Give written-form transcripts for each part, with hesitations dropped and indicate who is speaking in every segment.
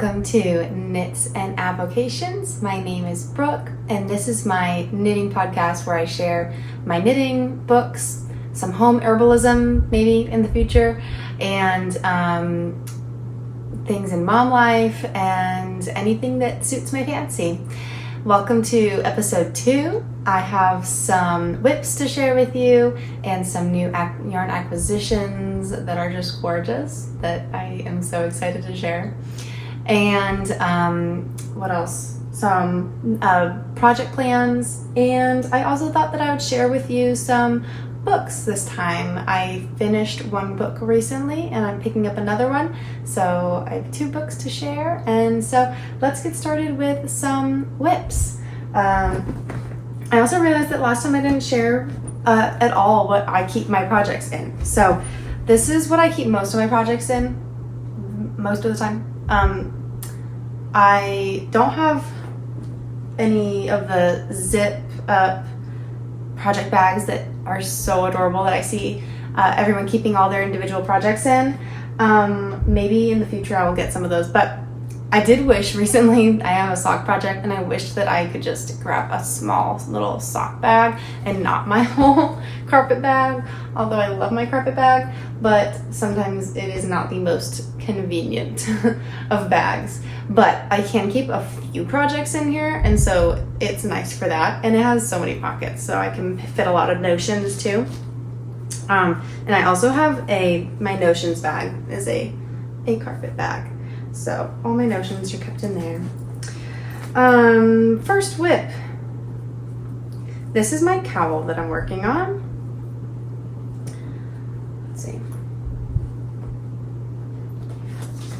Speaker 1: Welcome to Knits and Avocations. My name is Brooke, and this is my knitting podcast where I share my knitting, books, some home herbalism maybe in the future, and things in mom life and anything that suits my fancy. Welcome to episode 2. I have some whips to share with you and some new yarn acquisitions that are just gorgeous that I am so excited to share. And what else? Some project plans, and I also thought that I would share with you some books this time. I finished one book recently and I'm picking up another one, so I have 2 books to share. And so let's get started with some whips. I also realized that last time I didn't share at all what I keep my projects in. So this is what I keep most of my projects in, most of the time. I don't have any of the zip up project bags that are so adorable that I see everyone keeping all their individual projects in. Maybe in the future I will get some of those, but I did wish recently, I have a sock project and I wish that I could just grab a small little sock bag and not my whole carpet bag, although I love my carpet bag, but sometimes it is not the most convenient of bags. But I can keep a few projects in here, and so it's nice for that. And it has so many pockets, so I can fit a lot of notions too. And I also have my notions bag is a carpet bag. So all my notions are kept in there. First whip. This is my cowl that I'm working on. Let's see.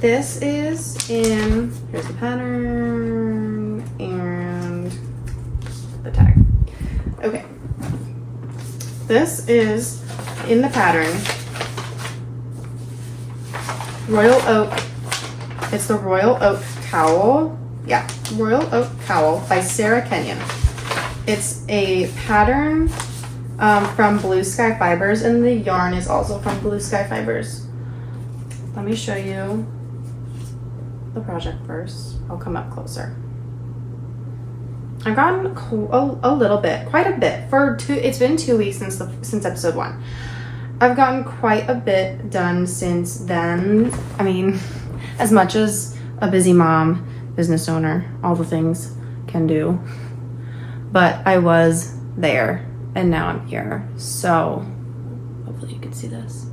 Speaker 1: This is here's the pattern and the tag. Okay. This is in the pattern, Royal Oak. It's the Royal Oak Cowl. Yeah, Royal Oak Cowl by Kenyon. It's a pattern from Blue Sky Fibers, and the yarn is also from Blue Sky Fibers. Let me show you the project first. I'll come up closer. I've gotten a little bit, quite a bit. It's been 2 weeks since episode 1. I've gotten quite a bit done since then. I mean, as much as a busy mom, business owner, all the things can do. But I was there and now I'm here. So hopefully you can see this.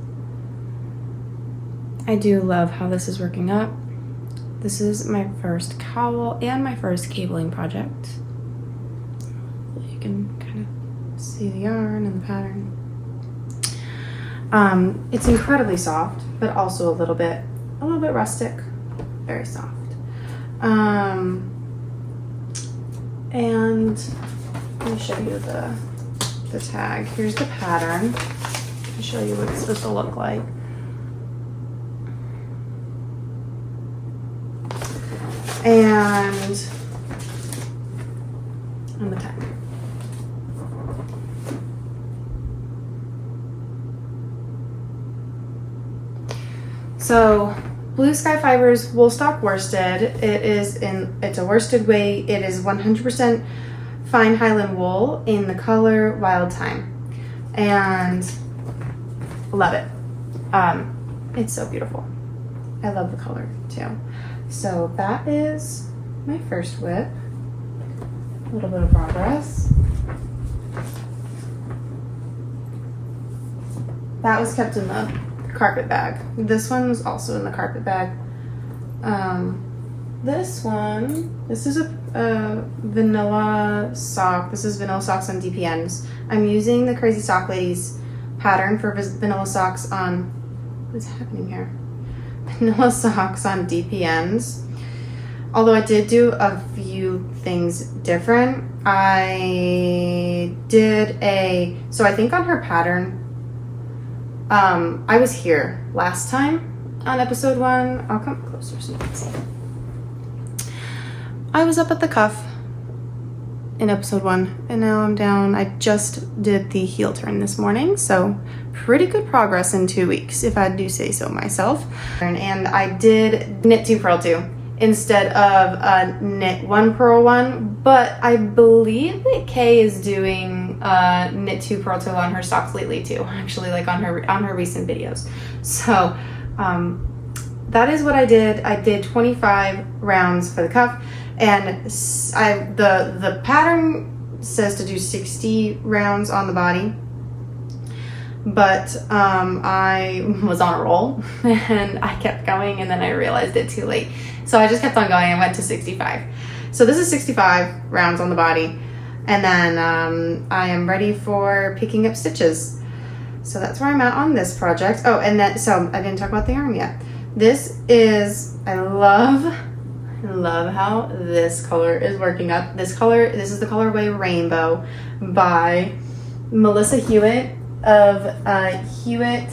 Speaker 1: I do love how this is working up. This is my first cowl and my first cabling project. You can kind of see the yarn and the pattern. It's incredibly soft, but also a little bit rustic, very soft. And let me show you the tag. Here's the pattern. I'll show you what it's supposed to look like. And the tag. So Blue Sky Fibers wool stock worsted. It's a worsted weight. It is 100% fine Highland wool in the color Wild Thyme, and love it. It's so beautiful. I love the color too. So that is my first whip. A little bit of progress. That was kept in the carpet bag. This one was also in the carpet bag. This is a vanilla sock. This is vanilla socks on DPNs. I'm using the Crazy Sock Ladies pattern for vanilla socks on, what's happening here? Vanilla socks on DPNs. Although I did do a few things different. I think on her pattern, I was here last time on episode 1. I'll come closer so you can see. I was up at the cuff in episode 1, and now I'm down. I just did the heel turn this morning, so pretty good progress in 2 weeks, if I do say so myself. And I did knit 2, purl 2, instead of a knit one purl one, but I believe that Kay is doing knit 2 purl 2 on her socks lately too, actually, like on her recent videos. So that is what I did. I did 25 rounds for the cuff, and the pattern says to do 60 rounds on the body, but I was on a roll and I kept going, and then I realized it too late. So I just kept on going and went to 65. So this is 65 rounds on the body, and then I am ready for picking up stitches. So that's where I'm at on this project. Oh, and then, so I didn't talk about the yarn yet. This is, I love how this color is working up. This is the colorway Rainbow by Melissa Hue-It of Hue-It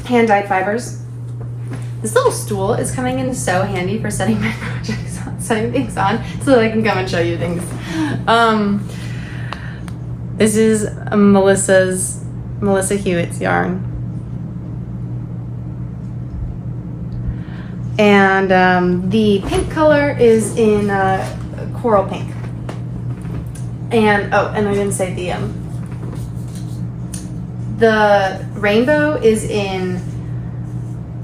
Speaker 1: hand-dyed fibers. This little stool is coming in so handy for setting my projects on, setting things on, so that I can come and show you things. This is Melissa Hue-It's yarn. And the pink color is in coral pink. And and I didn't say the rainbow is in,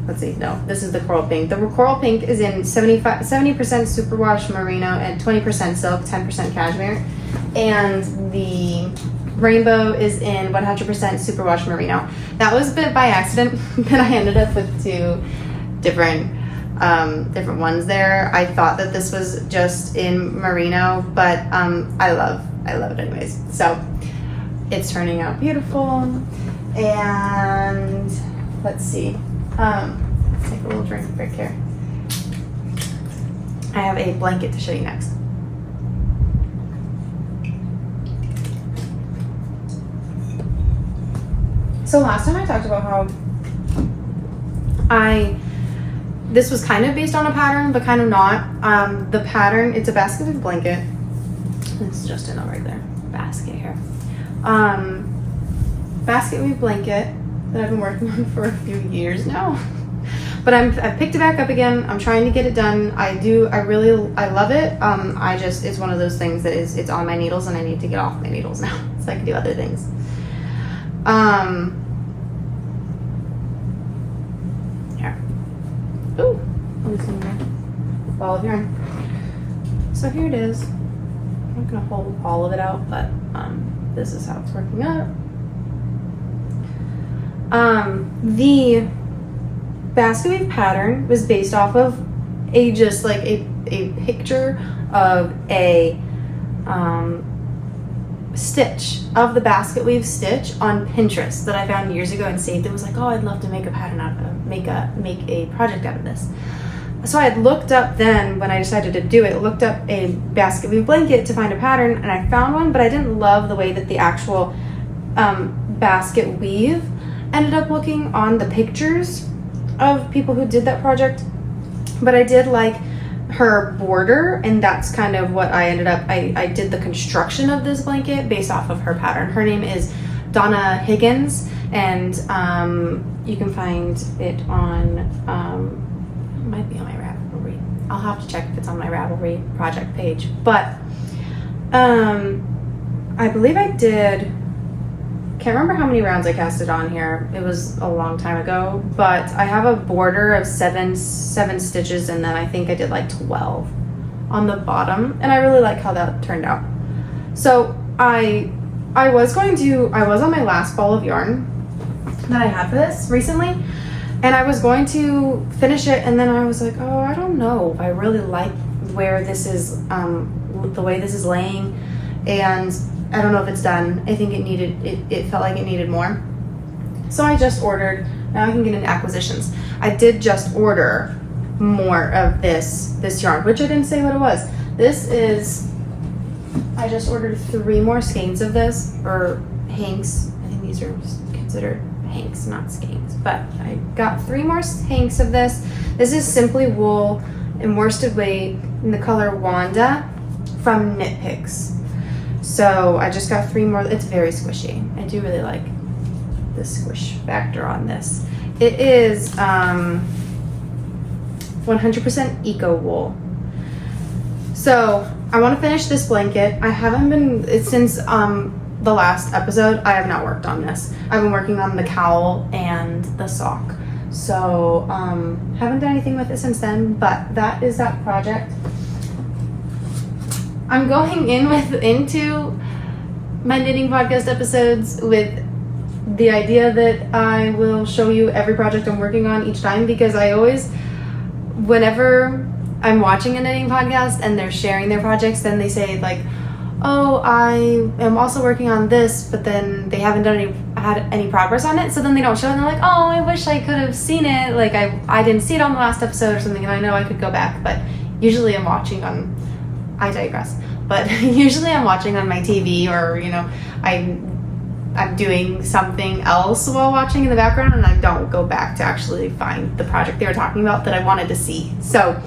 Speaker 1: let's see, no, this is the coral pink. The coral pink is in 70% superwash merino and 20% silk, 10% cashmere. And the rainbow is in 100% superwash merino. That was a bit by accident that I ended up with two different ones there. I thought that this was just in merino, but I love it anyways. So it's turning out beautiful. And let's see. Let's take a little drink break here. I have a blanket to show you next. So last time I talked about how this was kind of based on a pattern, but kind of not. The pattern, it's a Basketweave blanket. It's just in a regular basket here. Basketweave blanket that I've been working on for a few years now. But I've picked it back up again. I'm trying to get it done. I love it. It's one of those things that it's on my needles, and I need to get off my needles now so I can do other things. Here. Ooh, loosen the ball of yarn. So here it is. I'm not gonna hold all of it out, but this is how it's working up. The Basketweave pattern was based off of a picture of a stitch of the Basketweave stitch on Pinterest that I found years ago and saved. It was like, oh, I'd love to make a pattern out of make a project out of this. So I had looked up then, when I decided to do it, looked up a Basketweave blanket to find a pattern, and I found one, but I didn't love the way that the actual basket weave ended up looking on the pictures of people who did that project. But I did like her border, and that's kind of what I ended up, I did the construction of this blanket based off of her pattern. Her name is Donna Higgins, and you can find it on, it might be on my Ravelry. I'll have to check if it's on my Ravelry project page. But I believe I did, can't remember how many rounds I casted on here. It was a long time ago, but I have a border of seven stitches, and then I think I did like 12 on the bottom, and I really like how that turned out. So I was on my last ball of yarn that I had for this recently, and I was going to finish it, and then I was like, oh, I don't know if I really like where this is, the way this is laying, and I don't know if it's done. I think it felt like it needed more. So I just ordered, now I can get into acquisitions. I did just order more of this yarn, which I didn't say what it was. This is, I just ordered 3 more skeins of this, or hanks. I think these are considered hanks, not skeins. But I got 3 more hanks of this. This is Simply Wool in worsted weight in the color Wanda from Knitpicks. So I just got 3 more. It's very squishy. I do really like the squish factor on this. It is 100% eco wool. So I want to finish this blanket. I haven't been, since the last episode, I have not worked on this. I've been working on the cowl and the sock. So haven't done anything with it since then, but that is that project. I'm going into my knitting podcast episodes with the idea that I will show you every project I'm working on each time, because I always, whenever I'm watching a knitting podcast and they're sharing their projects, then they say like, oh, I am also working on this, but then they haven't had any progress on it, so then they don't show it, and they're like, oh, I wish I could have seen it, like I didn't see it on the last episode or something, and I know I could go back, but usually I'm watching on, I digress, but usually I'm watching on my TV, or I'm doing something else while watching in the background, and I don't go back to actually find the project they were talking about that I wanted to see. So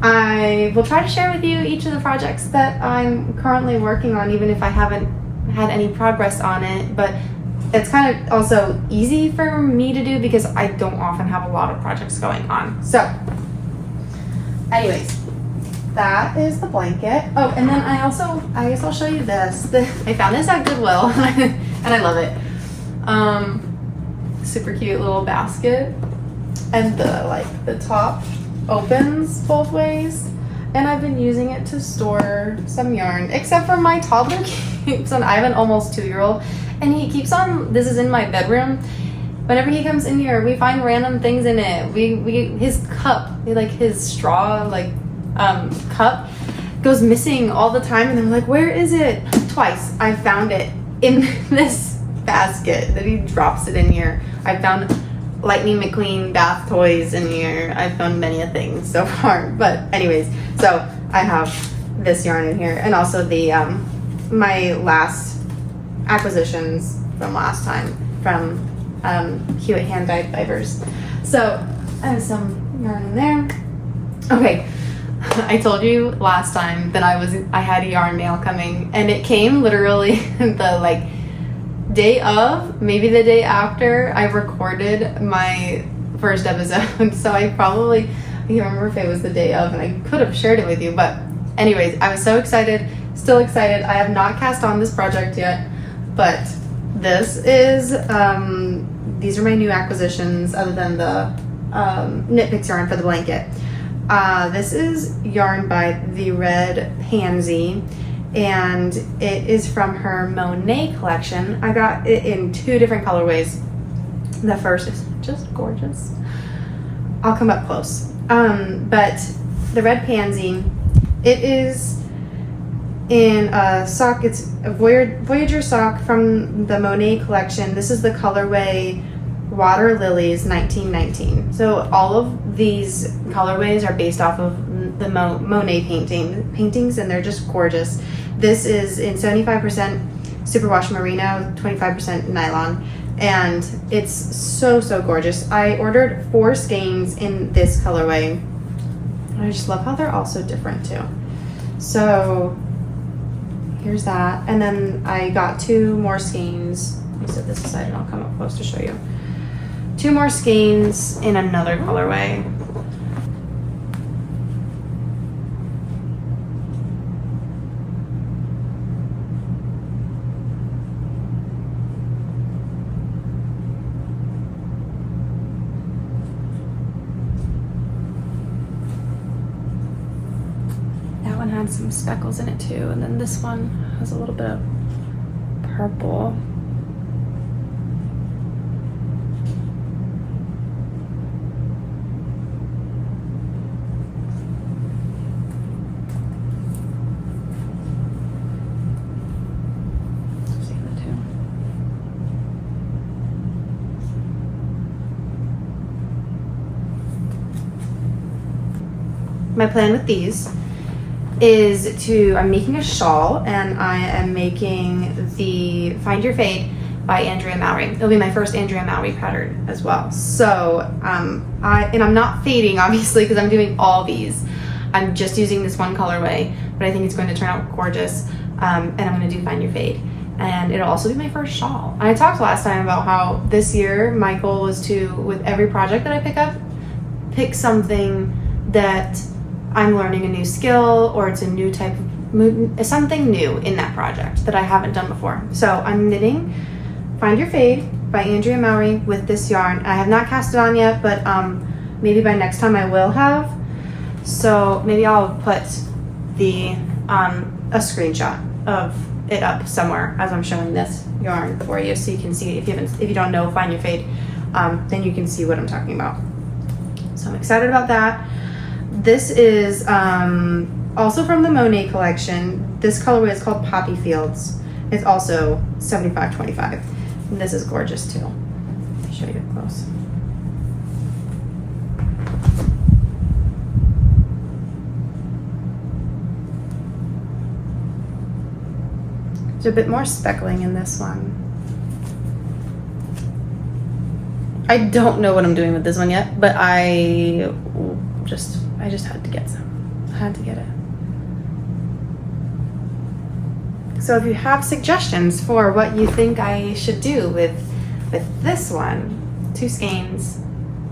Speaker 1: I will try to share with you each of the projects that I'm currently working on, even if I haven't had any progress on it, but it's kind of also easy for me to do because I don't often have a lot of projects going on. So anyways, that is the blanket. Oh, and then I guess I'll show you this. I found this at Goodwill and I love it. Super cute little basket, and the top opens both ways, and I've been using it to store some yarn, except for my toddler keeps on, I have an almost 2-year-old, and he keeps on, this is in my bedroom, whenever he comes in here, we find random things in it. His cup, his straw, cup goes missing all the time, and I'm like, where is it? Twice I found it in this basket that he drops it in here. I found Lightning McQueen bath toys in here. I've found many a things so far, but anyways, so I have this yarn in here, and also the my last acquisitions from last time from Hue-It hand dyed fibers. So I have some yarn in there. Okay, I told you last time that I had a yarn mail coming, and it came literally the day of, maybe the day after I recorded my first episode. So I can't remember if it was the day of, and I could have shared it with you, but anyways, I was so excited, still excited. I have not cast on this project yet, but this is these are my new acquisitions other than the Knitpicks yarn for the blanket. This is yarn by the red Pansy, and it is from her Monet collection. I got it in 2 different colorways. The first is just gorgeous. I'll come up close. But the red Pansy, it is in a sock. It's a Voyager sock from the Monet collection. This is the colorway Water Lilies 1919. So all of these colorways are based off of the Monet paintings, and they're just gorgeous. This is in 75% superwash merino, 25% nylon, and it's so gorgeous. I ordered 4 skeins in this colorway. I just love how they're all so different too. So here's that, and then I got 2 more skeins. Let me set this aside and I'll come up close to show you. 2 more skeins in another colorway. That one had some speckles in it too, and then this one has a little bit of purple. My plan with these is I'm making a shawl, and I am making the Find Your Fade by Andrea Mowry. It'll be my first Andrea Mowry pattern as well. So I'm not fading obviously because I'm doing all these. I'm just using this one colorway, but I think it's going to turn out gorgeous. And I'm going to do Find Your Fade. And it'll also be my first shawl. I talked last time about how this year my goal was to, with every project that I pick up, pick something that I'm learning a new skill, or it's a new type of something new in that project that I haven't done before. So I'm knitting Find Your Fade by Andrea Mowry with this yarn. I have not cast it on yet, but maybe by next time I will have. So maybe I'll put the a screenshot of it up somewhere as I'm showing this yarn for you, so you can see if you don't know Find Your Fade, then you can see what I'm talking about. So I'm excited about that. This is also from the Monet collection. This colorway is called Poppy Fields. It's also 75/25. And this is gorgeous too. Let me show you up close. There's a bit more speckling in this one. I don't know what I'm doing with this one yet, but I just had to get some. I had to get it. So if you have suggestions for what you think I should do with this one, 2 skeins,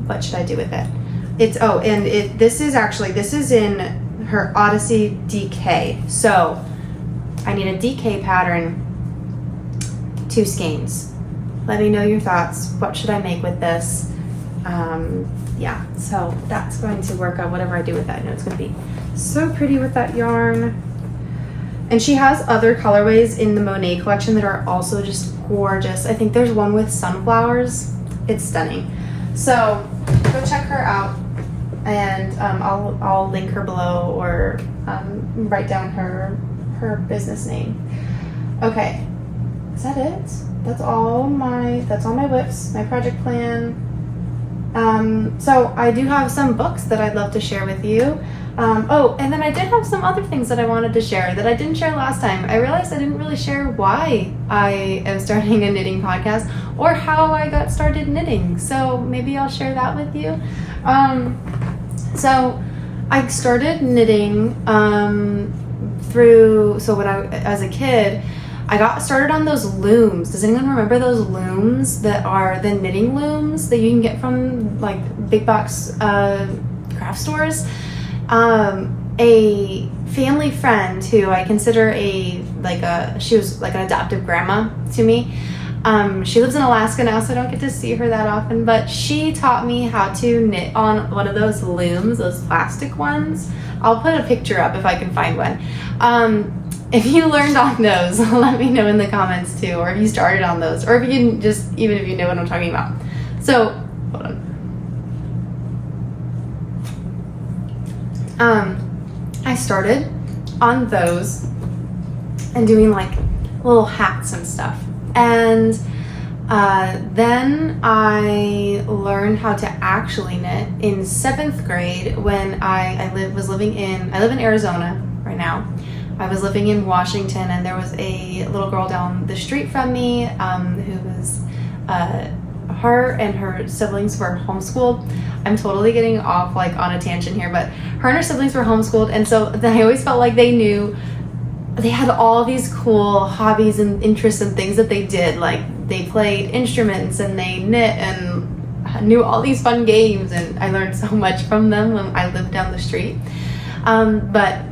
Speaker 1: what should I do with it? This is in her Odyssey DK. So I need a DK pattern, 2 skeins. Let me know your thoughts. What should I make with this? Yeah, so that's going to work out whatever I do with that. I know it's going to be so pretty with that yarn. And she has other colorways in the Monet collection that are also just gorgeous. I think there's one with sunflowers. It's stunning. So go check her out, and I'll link her below, or write down her business name. Okay, is that it? That's all my whips, my project plan. So I do have some books that I'd love to share with you. And then I did have some other things that I wanted to share that I didn't share last time. I realized I didn't really share why I am starting a knitting podcast or how I got started knitting. So maybe I'll share that with you. So I started knitting as a kid, I got started on those looms. Does anyone remember those looms that are the knitting looms that you can get from like big box craft stores? A family friend who I consider she was like an adoptive grandma to me. She lives in Alaska now, so I don't get to see her that often, but she taught me how to knit on one of those looms, those plastic ones. I'll put a picture up if I can find one. If you learned on those, let me know in the comments too, or if you started on those, or if you even if you know what I'm talking about. So, hold on. I started on those and doing like little hats and stuff. And then I learned how to actually knit in 7th grade when I live in Arizona right now. I was living in Washington, and there was a little girl down the street from me who was her and her siblings were homeschooled. I'm totally getting off like on a tangent here, but her and her siblings were homeschooled, and so then I always felt like they had all these cool hobbies and interests and things that they did. Like they played instruments and they knit and knew all these fun games, and I learned so much from them when I lived down the street. But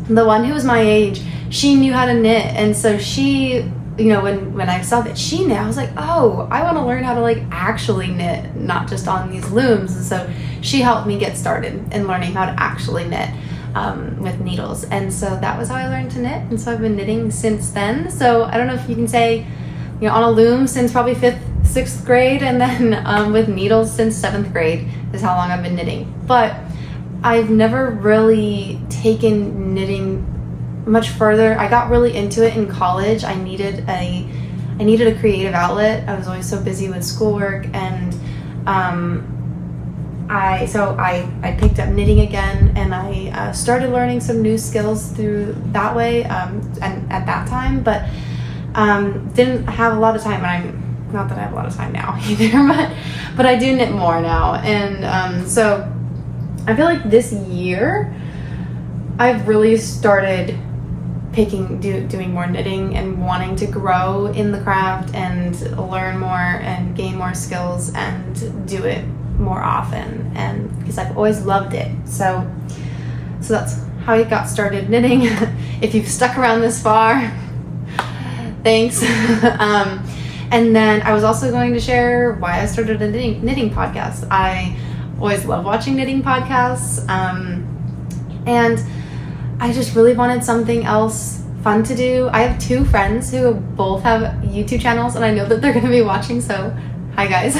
Speaker 1: the one who was my age, she knew how to knit, and so she, when I saw that she knit, I was like, oh, I want to learn how to like actually knit, not just on these looms. And so she helped me get started in learning how to actually knit with needles, and so that was how I learned to knit. And so I've been knitting since then. So I don't know if you can say, on a loom since probably 5th, 6th grade, and then with needles since 7th grade is how long I've been knitting. But I've never really taken knitting much further. I got really into it in college. I needed a creative outlet. I was always so busy with schoolwork, and I picked up knitting again, and I started learning some new skills through that way, and at that time, but didn't have a lot of time. And not that I have a lot of time now either, but I do knit more now, and so I feel like this year I've really started doing more knitting and wanting to grow in the craft and learn more and gain more skills and do it more often, and because I've always loved it. So that's how I got started knitting. If you've stuck around this far, thanks. And then I was also going to share why I started a knitting podcast. I always love watching knitting podcasts, and I just really wanted something else fun to do. I have 2 friends who both have YouTube channels, and I know that they're going to be watching, so hi guys.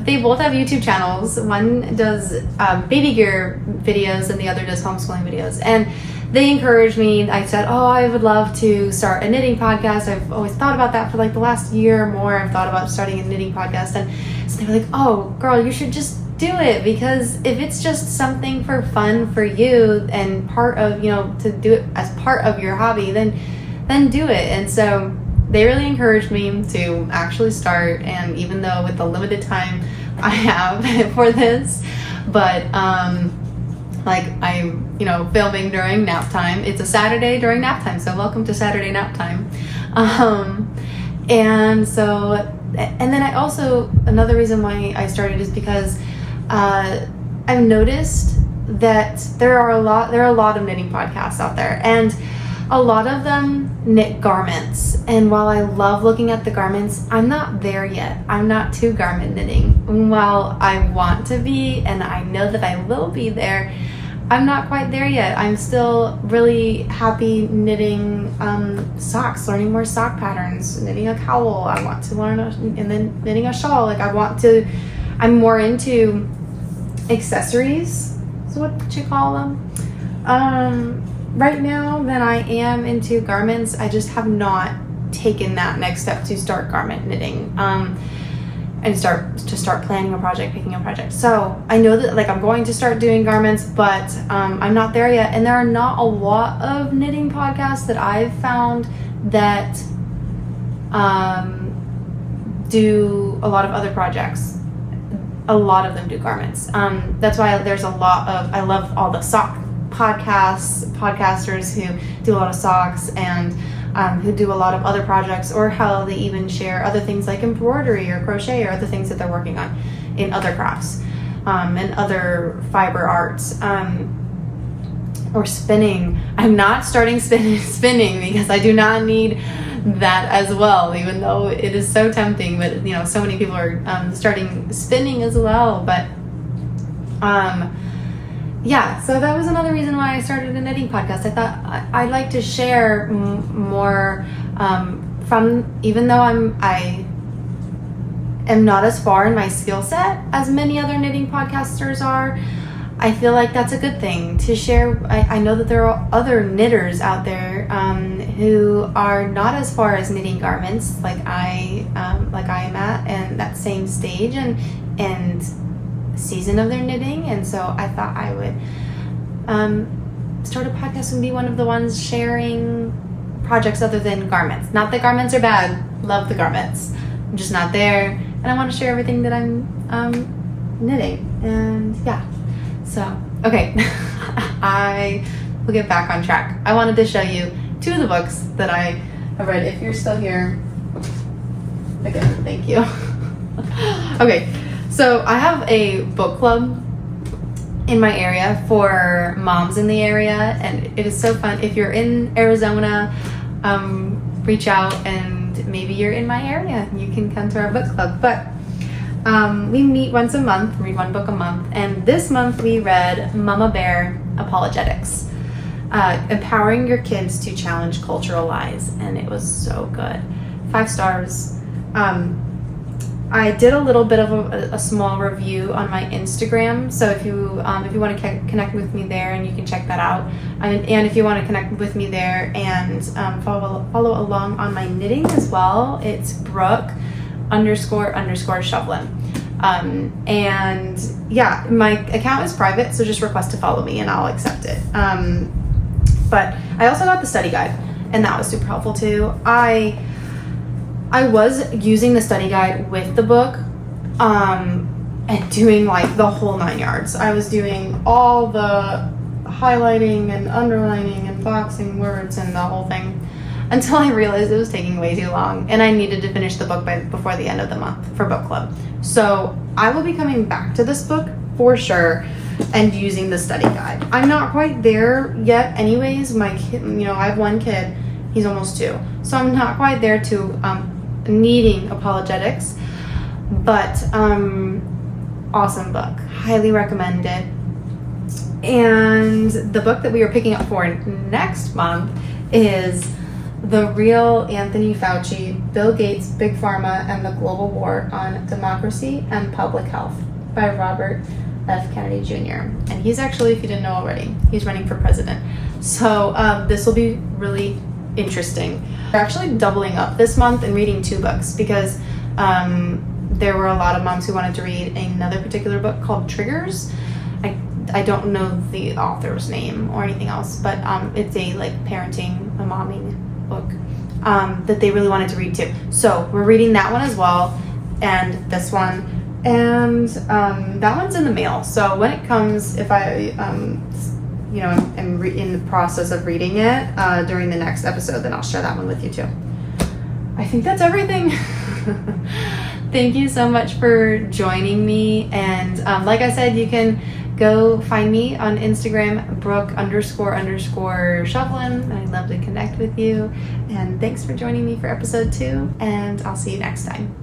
Speaker 1: They both have YouTube channels. One does baby gear videos and the other does homeschooling videos, and they encouraged me. I said, I would love to start a knitting podcast. I've always thought about that for like the last year or more. I've thought about starting a knitting podcast, and so they were like, oh girl, you should just do it, because if it's just something for fun for you and part of, to do it as part of your hobby, then do it. And so they really encouraged me to actually start, and even though with the limited time I have for this, but like I'm filming during nap time. It's a Saturday during nap time, so welcome to Saturday nap time. And then I also, another reason why I started is because I've noticed that there are a lot of knitting podcasts out there, and a lot of them knit garments. And while I love looking at the garments, I'm not there yet. I'm not to garment knitting. While I want to be, and I know that I will be there, I'm not quite there yet. I'm still really happy knitting socks, learning more sock patterns, knitting a cowl. I want to learn, and then knitting a shawl. I'm more into accessories, is what you call them, right now than I am into garments. I just have not taken that next step to start garment knitting, and start planning a project, picking a project. So I know that I'm going to start doing garments, but I'm not there yet. And there are not a lot of knitting podcasts that I've found that do a lot of other projects. A lot of them do garments. That's why there's I love all the sock podcasters who do a lot of socks, and who do a lot of other projects, or how they even share other things like embroidery or crochet or other things that they're working on in other crafts, and other fiber arts, or spinning. I'm not starting spinning because I do not need that as well, even though it is so tempting. But so many people are starting spinning as well. But yeah, so that was another reason why I started a knitting podcast. I thought I'd like to share more from, even though I am not as far in my skill set as many other knitting podcasters are, I feel like that's a good thing to share. I know that there are other knitters out there who are not as far as knitting garments like I am at, and that same stage and season of their knitting. And so I thought I would start a podcast and be one of the ones sharing projects other than garments. Not that garments are bad. Love the garments. I'm just not there, and I want to share everything that I'm knitting. And yeah, so okay. I will get back on track. I wanted to show you 2 of the books that I have read. If you're still here, again, thank you. Okay, so I have a book club in my area for moms in the area, and it is so fun. If you're in Arizona, reach out, and maybe you're in my area, you can come to our book club. But we meet once a month, read 1 book a month, and this month we read Mama Bear Apologetics, Empowering Your Kids to Challenge Cultural Lies, and it was so good. 5 stars. I did a little bit of a small review on my Instagram, so if you want to connect with me there, and you can check that out, and if you want to connect with me there and follow along on my knitting as well, it's Brooke__Shovlin. And yeah, my account is private, so just request to follow me and I'll accept it. But I also got the study guide, and that was super helpful too. I was using the study guide with the book, and doing the whole 9 yards. I was doing all the highlighting and underlining and boxing words and the whole thing. until I realized it was taking way too long and I needed to finish the book before the end of the month for book club. So I will be coming back to this book for sure and using the study guide. I'm not quite there yet anyways. My kid, I have one kid, he's almost 2. So I'm not quite there to needing apologetics, but awesome book. Highly recommend it. And the book that we are picking up for next month is The Real Anthony Fauci, Bill Gates, Big Pharma, and the Global War on Democracy and Public Health by Robert F. Kennedy Jr. And he's actually, if you didn't know already, he's running for president. So this will be really interesting. We're actually doubling up this month and reading 2 books because there were a lot of moms who wanted to read another particular book called Triggers. I don't know the author's name or anything else, but it's a parenting, a momming book that they really wanted to read too. So we're reading that one as well, and this one, and that one's in the mail. So when it comes, if I am in the process of reading it during the next episode, then I'll share that one with you too. I think that's everything. Thank you so much for joining me, and like I said, you can go find me on Instagram, Brooke__Shufflin. I'd love to connect with you. And thanks for joining me for episode 2. And I'll see you next time.